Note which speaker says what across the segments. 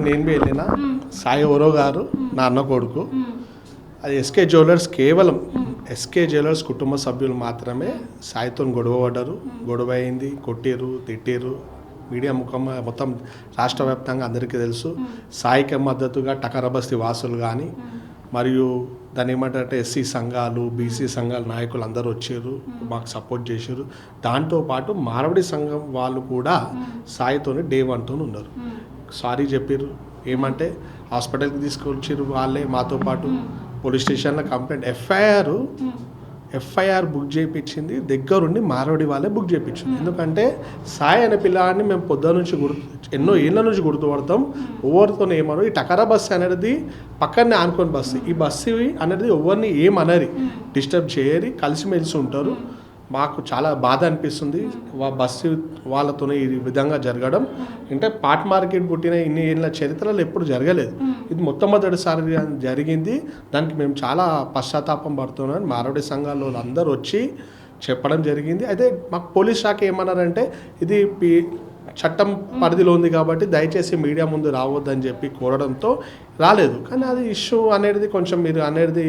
Speaker 1: నేను వెళ్ళిన సాయి ఓరో గారు నా అన్న కొడుకు. అది ఎస్కే జ్యువెలర్స్, కేవలం ఎస్కే జ్యువెలర్స్ కుటుంబ సభ్యులు మాత్రమే సాయితో గొడవ పడ్డారు. గొడవ అయింది, కొట్టిరు, తిట్టిరు. మీడియా ముఖం మొత్తం రాష్ట్ర వ్యాప్తంగా అందరికీ తెలుసు. సాయికి మద్దతుగా టకరబస్తి వాసులు కానీ మరియు దాని ఏమంటారంటే ఎస్సీ సంఘాలు, బీసీ సంఘాల నాయకులు అందరూ వచ్చారు, మాకు సపోర్ట్ చేశారు. దాంతోపాటు మారవడి సంఘం వాళ్ళు కూడా సాయితోనే డే 1 ఉన్నారు. సారీ చెప్పారు. ఏమంటే హాస్పిటల్కి తీసుకొచ్చారు వాళ్ళే, మాతో పాటు పోలీస్ స్టేషన్లో కంప్లైంట్ ఎఫ్ఐఆర్ బుక్ చేయించింది దగ్గరుండి మారవడి వాళ్ళే బుక్ చేయించింది. ఎందుకంటే సాయి అనే పిల్లాడిని మేము పొద్దు నుంచి ఎన్నో ఏళ్ళ నుంచి గుర్తుపడతాం. ఎవరితో ఏమనో ఈ టకరా బస్సు అనేది పక్కనే ఆనుకొని బస్సు. ఈ బస్సు అనేది ఎవరిని ఏమనరి, డిస్టర్బ్ చేయరి, కలిసిమెలిసి ఉంటారు. మాకు చాలా బాధ అనిపిస్తుంది బస్సు వాళ్ళతో ఈ విధంగా జరగడం. అంటే పాట్ మార్కెట్ పుట్టిన ఇన్ని ఏళ్ళ చరిత్రలో ఎప్పుడు జరగలేదు. ఇది మొట్టమొదటిసారి జరిగింది. దానికి మేము చాలా పశ్చాత్తాపం పడుతున్నాం. మారవడి సంఘాల్లో అందరూ వచ్చి చెప్పడం జరిగింది. అయితే మాకు పోలీస్ శాఖ ఏమన్నారంటే ఇది చట్టం పరిధిలో ఉంది కాబట్టి దయచేసి మీడియా ముందు రావద్దని చెప్పి కోరడంతో రాలేదు. కానీ అది ఇష్యూ అనేది కొంచెం మీరు అనేది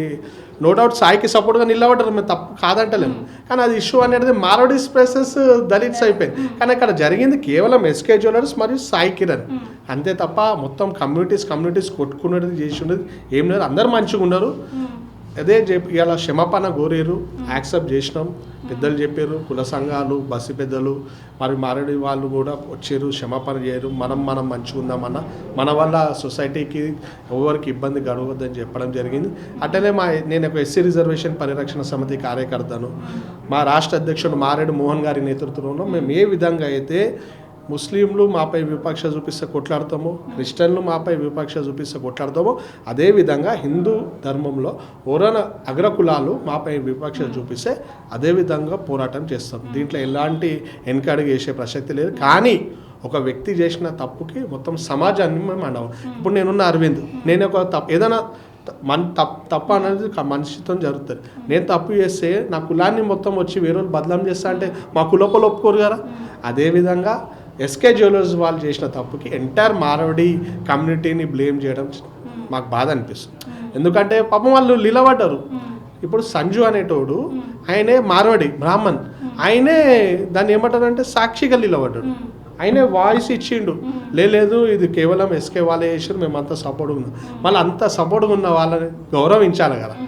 Speaker 1: నో డౌట్ సాయికి సపోర్ట్గా నిలబడ్డారు, మేము తప్పు కాదంటలేము. కానీ అది ఇష్యూ అనేది మారవడి స్పేసెస్ దళిత్స్ అయిపోయింది. కానీ అక్కడ జరిగింది కేవలం ఎస్కే జ్యువెలర్స్ మరియు సాయి కిరణ్ అంతే తప్ప మొత్తం కమ్యూనిటీస్ కొట్టుకునేది చేసి ఉండేది ఏం లేదు. అందరు మంచిగా ఉన్నారు. అదే ఇలా క్షమాపణ కోరేరు, యాక్సెప్ట్ చేసినాం. పెద్దలు చెప్పారు, కుల సంఘాలు, బస్సు పెద్దలు మరి మారడి వాళ్ళు కూడా వచ్చారు, క్షమాపణ చేయరు. మనం మంచిగా ఉందామన్నా మన వల్ల సొసైటీకి ఎవరికి ఇబ్బంది కలగవద్దని చెప్పడం జరిగింది. అట్లనే నేను ఒక ఎస్సీ రిజర్వేషన్ పరిరక్షణ సమితి కార్యకర్తను. మా రాష్ట్ర అధ్యక్షుడు మారేడు మోహన్ గారి నేతృత్వంలో మేము ఏ విధంగా అయితే ముస్లింలు మాపై వివక్ష చూపిస్తే కొట్లాడతామో, క్రిస్టియన్లు మాపై వివక్ష చూపిస్తే కొట్లాడతామో, అదేవిధంగా హిందూ ధర్మంలో ఎవరైనా అగ్రకులాలు మాపై వివక్ష చూపిస్తే అదేవిధంగా పోరాటం చేస్తాం. దీంట్లో ఎలాంటి వెనకడుగు వేసే ప్రసక్తి లేదు. కానీ ఒక వ్యక్తి చేసిన తప్పుకి మొత్తం సమాజాన్ని మేము అనవు. ఇప్పుడు నేనున్న అరవింద్, నేను ఒక ఏదైనా తప్పు అనేది మనిషితో జరుగుతుంది. నేను తప్పు చేస్తే నా కులాన్ని మొత్తం వచ్చి వేరే వాళ్ళు బదలాం చేస్తా అంటే మా కులపలు ఒప్పుకోరు కదా. అదేవిధంగా ఎస్కే జ్యువెలర్స్ వాళ్ళు చేసిన తప్పుకి ఎంటైర్ మారవడి కమ్యూనిటీని బ్లేమ్ చేయడం మాకు బాధ అనిపిస్తుంది. ఎందుకంటే పాపం వాళ్ళు నిలబడ్డారు. ఇప్పుడు సంజు అనేటోడు ఆయనే మారవడి బ్రాహ్మణ్, ఆయనే దాన్ని ఏమంటారంటే సాక్షిగా నిలబడ్డాడు. ఆయనే వాయిస్ ఇచ్చిండు, లేదు ఇది కేవలం ఎస్కే వాళ్ళే చేసారు, మేమంతా సపోర్ట్గా ఉన్నాం. మళ్ళీ అంత సపోర్ట్గా ఉన్న వాళ్ళని గౌరవించాలి కదా.